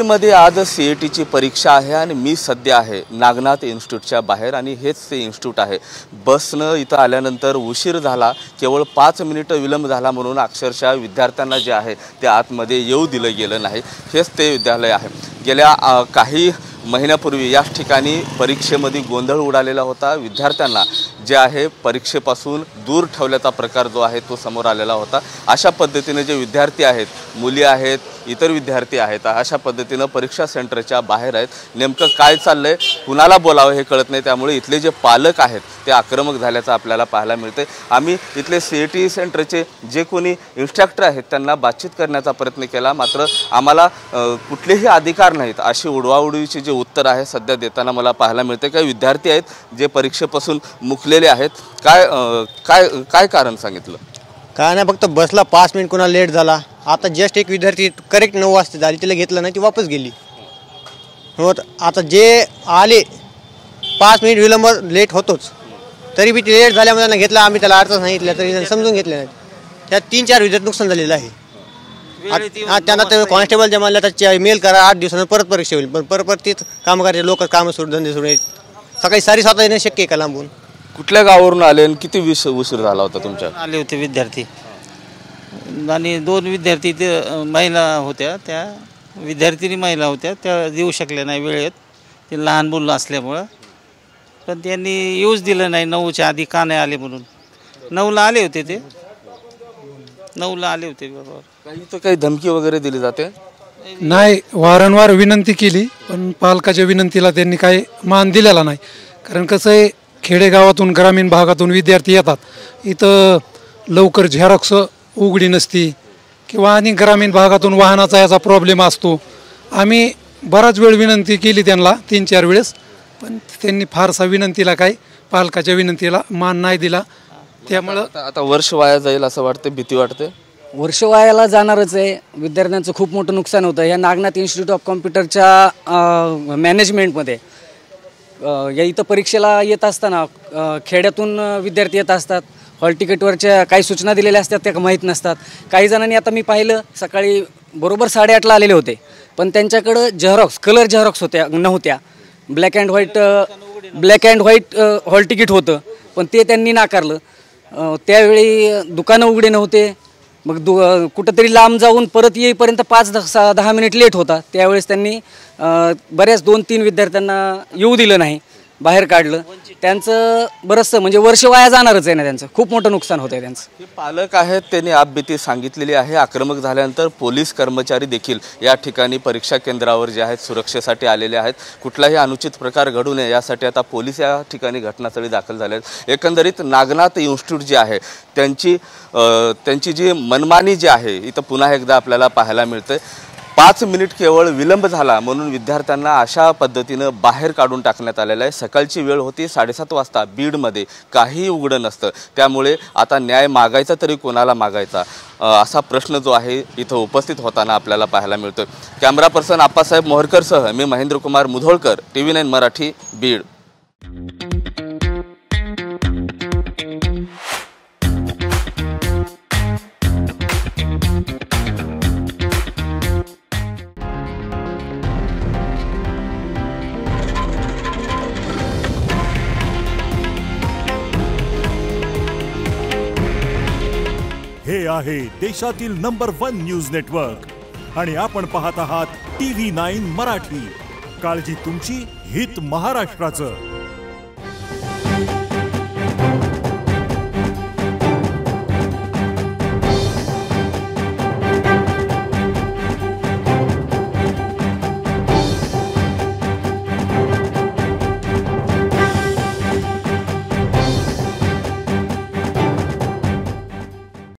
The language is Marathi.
बीडमध्ये आज CETची परीक्षा आहे आणि मी सध्या आहे नागनाथ इन्स्टिट्यूटच्या बाहेर आणि हेच ते इन्स्टिट्यूट आहे। बसनं इथं आल्यानंतर उशीर झाला, केवळ 5 मिनिटं विलंब झाला म्हणून अक्षरशः विद्यार्थ्यांना जे आहे ते आतमध्ये येऊ दिलं गेलं नाही। हेच ते विद्यालय आहे। गेल्या काही महिन्यापूर्वी याच ठिकाणी परीक्षेमध्ये गोंधळ उडालेला होता। विद्यार्थ्यांना जे आहे परीक्षेपासून दूर ठेवल्याचा प्रकार जो आहे तो समोर आलेला होता। अशा पद्धतीने जे विद्यार्थी आहेत, मुली आहेत, इतर विद्यार्थी आहेत, अशा पद्धतीने परीक्षा सेंटरच्या बाहेर आहेत। नेमकं काय चाललंय, कुणाला बोलावं हे कळत नाही, त्यामुळे इथले जे पालक आहेत ते आक्रमक झाल्याचं आपल्याला पाहायला मिळते। आम्ही इथले CET सेंटरचे जे कोणी इन्स्ट्रक्टर आहेत त्यांना बातचीत करण्याचा प्रयत्न केला, मात्र आम्हाला कुठलेही अधिकार नाहीत अशी उडवाउडवीची जे उत्तर आहे सध्या देताना मला पाहायला मिळते। काही विद्यार्थी आहेत जे परीक्षेपासून मुकलेले आहेत। काय काय काय कारण सांगितलं? काय नाही, फक्त बसला 5 मिनिट कोणाला लेट झाला। आता जस्ट एक विद्यार्थी करेक्ट 9 वाजता झाली, तिला घेतलं नाही, ती वापस गेली। हो, आता जे आले 5 मिनिट विलंब लेट होतोच, तरी बी ते लेट झाल्यामुळे त्यांना घेतलं। आम्ही त्याला अर्थ सांगितलं तरी समजून घेतले नाही। त्यात 3-4 विद्यार्थी नुकसान झालेलं आहे। त्यांना ते कॉन्स्टेबल जमाला त्याच्या मेल करा, 8 दिवसांनी परत परीक्षा होईल, पण परत तीच काम करायचे लोक, कामं सोडून धंदे सोडून सकाळी 7:30 येणं शक्य आहे का लांबून? कुठल्या गावावरून आले आणि किती उशीर झाला होता तुमच्या? आले होते विद्यार्थी आणि 2 विद्यार्थी ते महिला होत्या, त्या विद्यार्थिनी महिला होत्या, त्या येऊ शकल्या नाही वेळेत, ते लहान मुलं असल्यामुळं। पण त्यांनी येऊच दिलं नाही, 9च्या आधी का नाही आले म्हणून। 9ला आले होते, ते 9ला आले होते बरोबर। काही धमकी वगैरे दिली जाते? नाही, वारंवार विनंती केली पण पालकाच्या विनंतीला त्यांनी काही मान दिलेला नाही। कारण कसं आहे, खेडेगावातून ग्रामीण भागातून विद्यार्थी येतात, इथं लवकर झेरॉक्स उघडी नसती किंवा आणि ग्रामीण भागातून वाहनाचा याचा प्रॉब्लेम असतो। आम्ही बराच वेळ विनंती केली त्यांना, 3-4 वेळेस, पण त्यांनी फारसा विनंतीला काही पालकाच्या विनंतीला मान नाही दिला। त्यामुळं आता वर्ष वाया जाईल असं वाटते, भीती वाटते? वर्ष वायाला जाणारच आहे। विद्यार्थ्यांचं खूप मोठं नुकसान होतं। या नागनाथ इन्स्टिट्यूट ऑफ कॉम्प्युटरच्या मॅनेजमेंटमध्ये या इथं परीक्षेला येत असताना खेड्यातून विद्यार्थी येत असतात। हॉल तिकीटवरच्या काही सूचना दिलेल्या असतात त्या माहीत नसतात। काही जणांनी, आता मी पाहिलं सकाळी बरोबर 8:30ला आलेले होते, पण त्यांच्याकडं झेरॉक्स, कलर झेरॉक्स नव्हत्या। Black and white hall ticket होतं, पण ते त्यांनी नाकारलं। त्यावेळी दुकानं उघडे नव्हते, मग कुठंतरी लांब जाऊन परत येईपर्यंत 5-10 मिनिट लेट होता। त्यावेळेस त्यांनी बऱ्याच 2-3 विद्यार्थ्यांना येऊ दिलं नाही, बाहेर काढलं। त्यांचं बरंचसं म्हणजे वर्ष वाया जाणारच आहे ना, त्यांचं खूप मोठं नुकसान होतं आहे त्यांचं। हे पालक आहेत, त्यांनी आपबीती सांगितलेली आहे। आक्रमक झाल्यानंतर पोलीस कर्मचारी देखील या ठिकाणी परीक्षा केंद्रावर जे आहेत सुरक्षेसाठी आलेले आहेत। कुठलाही अनुचित प्रकार घडू नये यासाठी आता पोलीस या ठिकाणी घटनास्थळी दाखल झाले आहेत। एकंदरीत नागनाथ इन्स्टिट्यूट जे आहे त्यांची जी मनमानी जी आहे इथं पुन्हा एकदा आपल्याला पाहायला मिळते। 5 मिनिट केवळ विलंब झाला म्हणून विद्यार्थ्यांना अशा पद्धतीनं बाहेर काढून टाकण्यात आलेलं आहे। सकाळची वेळ होती, 7:30 वाजता बीडमध्ये काहीही उघडं नसतं, त्यामुळे आता न्याय मागायचा तरी कोणाला मागायचा असा प्रश्न जो आहे इथं उपस्थित होताना आपल्याला पाहायला मिळतो। कॅमेरा पर्सन आप्पासाहेब मोहरकरसह मी महेंद्र कुमार मुधोळकर, TV9 मराठी, बीड। हे आहे देशातील नंबर 1 न्यूज नेटवर्क आणि आपण पाहत आहात TV9 मराठी। काळजी तुमची, हित महाराष्ट्राचं।